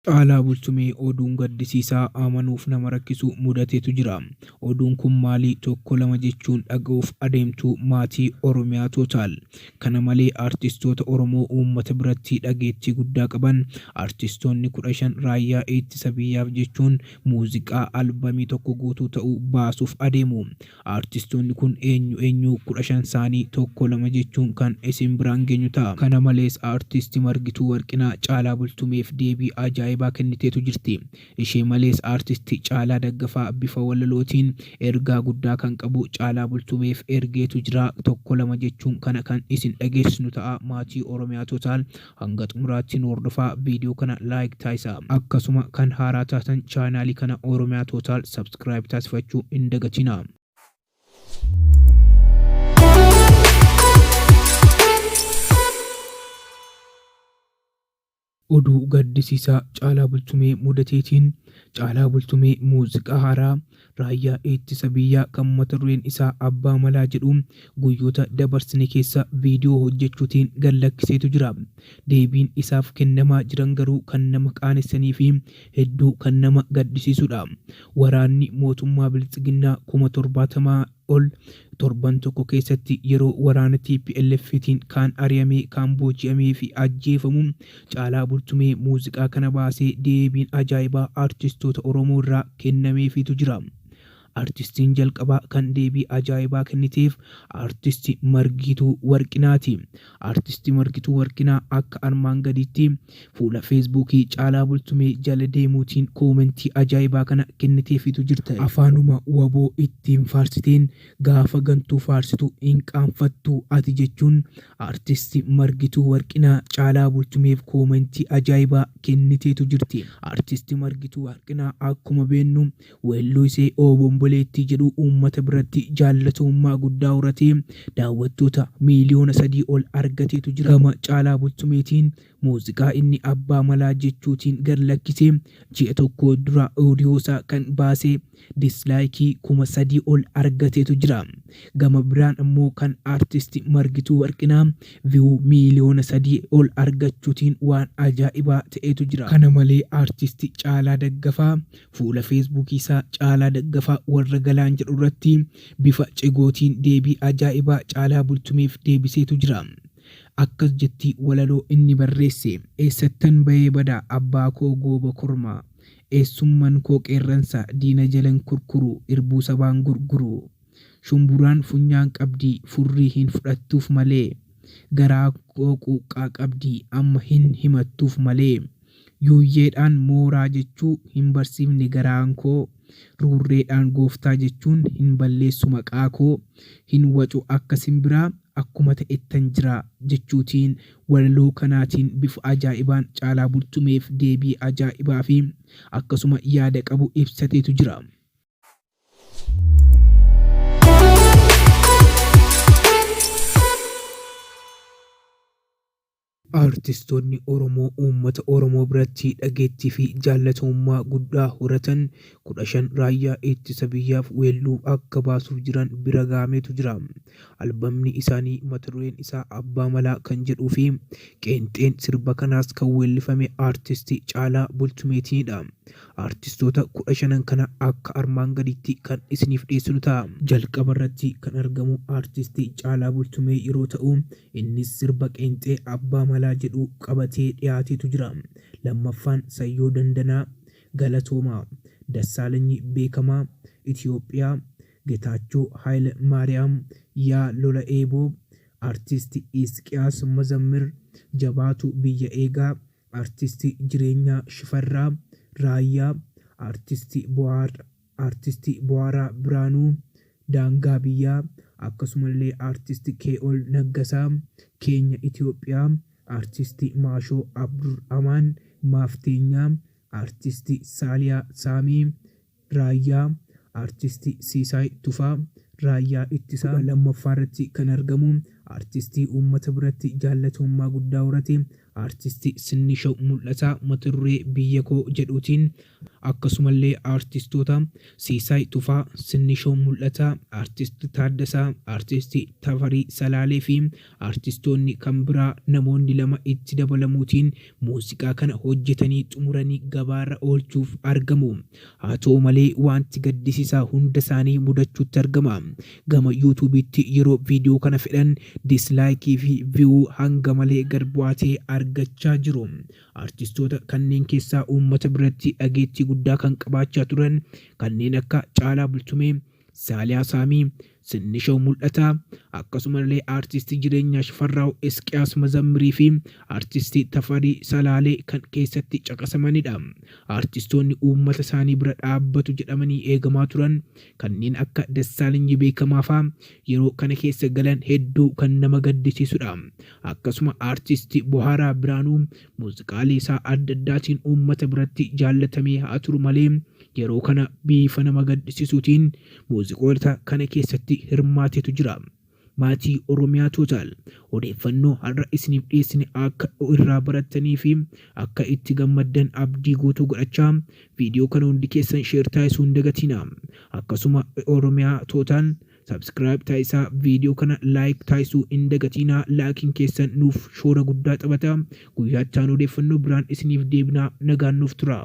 Caalaa Bultumee oduun gaddisiisaa amanuuf nama rakkisu mudateetu jira. Oduun kun maalii tokko lama jechuun dhaga'uuf adeemtuu maatii Oromiyaa Tootaal. Kana malee artistoota Oromoo uummata biratti dhageettii guddaa qaban artistoonni 15 raayyaa ittisa biyyaaf jechuun muuziqaa albamii tokko guutuu ta'u baasuuf adeemu. Artistoonni kun eenyu 15 isaanii tokko lama jechuun kan isin biraan geenyu ta'a. Kana malees artistii Margituu Warqinaa Caalaa Bultumeef deebii ajaa'ibaa kenniteetu jirti. Ishee malees artistii Caalaa Daggafaa bifa walalootiin ergaa guddaa kan qabu Caalaa Bultumeef ergeetu jira tokko lama jechuun kana kan isin dhageessinu ta'a. Maatii Oromiyaa Tootaal hanga xumuraatti nu hordofaa, viidiyoo kana laayik taasisaa. Akkasuma kan haaraa taatan chaanaalii kana Oromiyaa Tootaal sabskiraayib taasifachuu hin dagatinaa. Oduu gaddisiisaa Caalaa Bultumee mudateetiin Caalaa Bultumee muuziqaa haaraa raayyaa ittisa biyyaa kan mata dureen isaa Abbaa Malaa jedhu guyyoota dabarsine keessa viidiyoo hojjechuutiin gallakkiseetu jira. Deebiin isaaf kennamaa jiran garuu kan nama qaanessanii fi hedduu kan nama gaddisiisudha. Waraanni mootummaa Biltsiginnaa 70,000 ol torban tokko keessatti yeroo waraana TPLFtiin kaan ari'amee kaan booji'amee fi ajjeefamu Caalaa Bultumee muuziqaa kana baasee deebiin ajaa'ibaa artistoota Oromoo irraa kennameefitu jira. Artistiin jalqabaa kan deebii ajaa'ibaa kenniteef artistii Margituu Warqinaati. Artistii Margituu Warqinaa akka armaan gadiitti fuula feesbuukii Caalaa Bultumee jala deemuutiin koomentii ajaa'ibaa kana kenniteefitu jirti. Afaanuma waboo ittiin faarsiteen gaafa gantuu faarsitu hin qaanfattu ati jechuun artistii Margituu Warqinaa Caalaa Bultumeef koomentii ajaa'ibaa kenniteetu jirti. Artistii Margituu Warqinaa akkuma beennu weelluu ishee Obomboleettii jedhu uummata biratti jaallatamummaa guddaa horatee daawwattoota miiliyoona 3 ol argateetu jira. Gama Caalaa Bultumeetiin muuziqaa inni Abbaa Malaa jechuutiin gallakkisee ji'a tokko dura oodiyoosaa kan baasee dislaayikii 3,000 ol argateetu jira. Gama biraan immoo kan artistii Margituu Warqinaa viyuu miiliyoona 3 ol argachuutiin waan ajaa'ibaa ta'etu jira. Kana malee artistii Caalaa Daggafaa fuula feesbuukii isaa Caalaa Daggafaa warra galaan jedhu irratti bifa cigootiin deebii ajaa'ibaa Caalaa Bultumeef deebiseetu jira. Akkas jetti walaloo inni barreesse: eessattan bahee badaa abbaa koo gooba kormaa, eessumman koo qeerransa diina jalan kurkuru, irbuu sabaan gurguru, shumburaan funyaan qabdii furrii hin fudhattuuf malee, garaa koo quuqqaa qabdii amma hin himattuuf malee, yuuyyeedhaan mooraa jechuu hin barsiifne garaan koo, ruurreedhaan gooftaa jechuun hin balleessu maqaa koo, hin wacu akka simbiraa akkuma ta'ettan jira jechuutiin walaloo kanaatiin bifa ajaa'ibaan Caalaa Bultumeef deebii ajaa'ibaa fi akkasuma yaada qabu ibsateetu jira. Artistoonni Oromoo uummata Oromoo biratti dhageettii fi jaallatamummaa guddaa horatan 15 raayyaa ittisa biyyaaf weelluu akka baasuuf jiran bira gaameetu jira. Albamni isaanii mata dureen isaa Abbaa Malaa kan jedhuu fi qeenxeen sirba kanaas kan weellifame artistii Caalaa Bultumeetiinidha. Artistoota 15 kana akka armaan gadiitti kan isiniif dhiyeessinu ta'a. Jalqaba irratti kan argamu artistii Caalaa Bultumee yeroo ta'u, innis sirba qeenxee Abbaa Malaa jedhu qabatee dhiyaateetu jira. Lammaffaan Sayyoo Dandanaa Galatoomaa, Dassaalanyi Beekamaa, Itiyoophiyaa, Getaachoo Haayile Maariyaam, Yaa Lola Eeboo, artistii Isqiyaas Mazammir, Jabaatu Biyya Eegaa, artistii Jireenyaa Shifarraa, Raayyaa, artistii Bu'aaraa Biraanuu, Daangaa Biyyaa, akkasumallee artistii Kee'ol Naggasaa, Keenya Itiyoophiyaa, artistii Maashoo Abdur Amaan Maafteenyaa, artistii Saaliyaa Saamii, Raayyaa, artistii Siisaay Tufaa, raayyaa ittisaa. Lammaffaa irratti kan argamu artistii uummata biratti jaallatamummaa guddaa horate Artisti Sinishaw Mul'ataa mata duree biyya koo jedhuutiin akkasumallee artistoota Siisaay Tufaa, Sinishaw Mul'ataa, artisti Taaddasaa, artisti Tafarii Salaalee fi artistoonni kan biraa namoonni lama itti dabalamuutiin muuziqaa kana hojjetanii xumuranii gabaarra oolchuuf argamu. Haa ta'u malee wanti gaddisiisaa hunda isaanii mudachuutti argama. Gama yuutuubiitti yeroo viidiyoo kana fedhan dislaayikii fi viyuu hanga malee gad bu'aatee argachaa jiru. Artistoota kanneen keessaa uummata biratti dhageettii guddaa kan qabaachaa turan kanneen akka Caalaa Bultumee, Saaliyaa Saamii, Sinishaw Mul'ataa, akkasumallee artistii Jireenyaa Shifarraaw Isqiyaas Mazammirii fi artistii Tafarii Salaalee kan keessatti caqasamanidha. Artistoonni uummata isaanii bira dhaabbatu jedhamanii eegamaa turan kanneen akka Dassaalenyi Beekamaa fa'aa yeroo kana keessa galan hedduu kan nama gaddisiisudha. Akkasuma artistii Bohaaraa Biraanuu muuziqaalee isaa adda addaatiin uummata biratti jaallatamee haa turu malee yeroo kana bifa nama gaddisiisuutiin muuziqoota kana keessatti hirmaatetu jira. Maatii Oromiyaa Tootaal odeeffannoo har'a isiniif dhiyeessine akka irraa barattanii fi akka itti gammaddan abdii guutuu godhachaa viidiyoo kana hundi keessan sheer taasisuu hin dagatina. Akkasuma Oromiyaa Tootaal subscribe taasisaa viidiyoo kana like taasisuu hin dagatina. Laakiin keessan nuuf shoora guddaa taphata. Guyyaachaan odeeffannoo biraan isiniif deebinaa nagaan nuuf tura.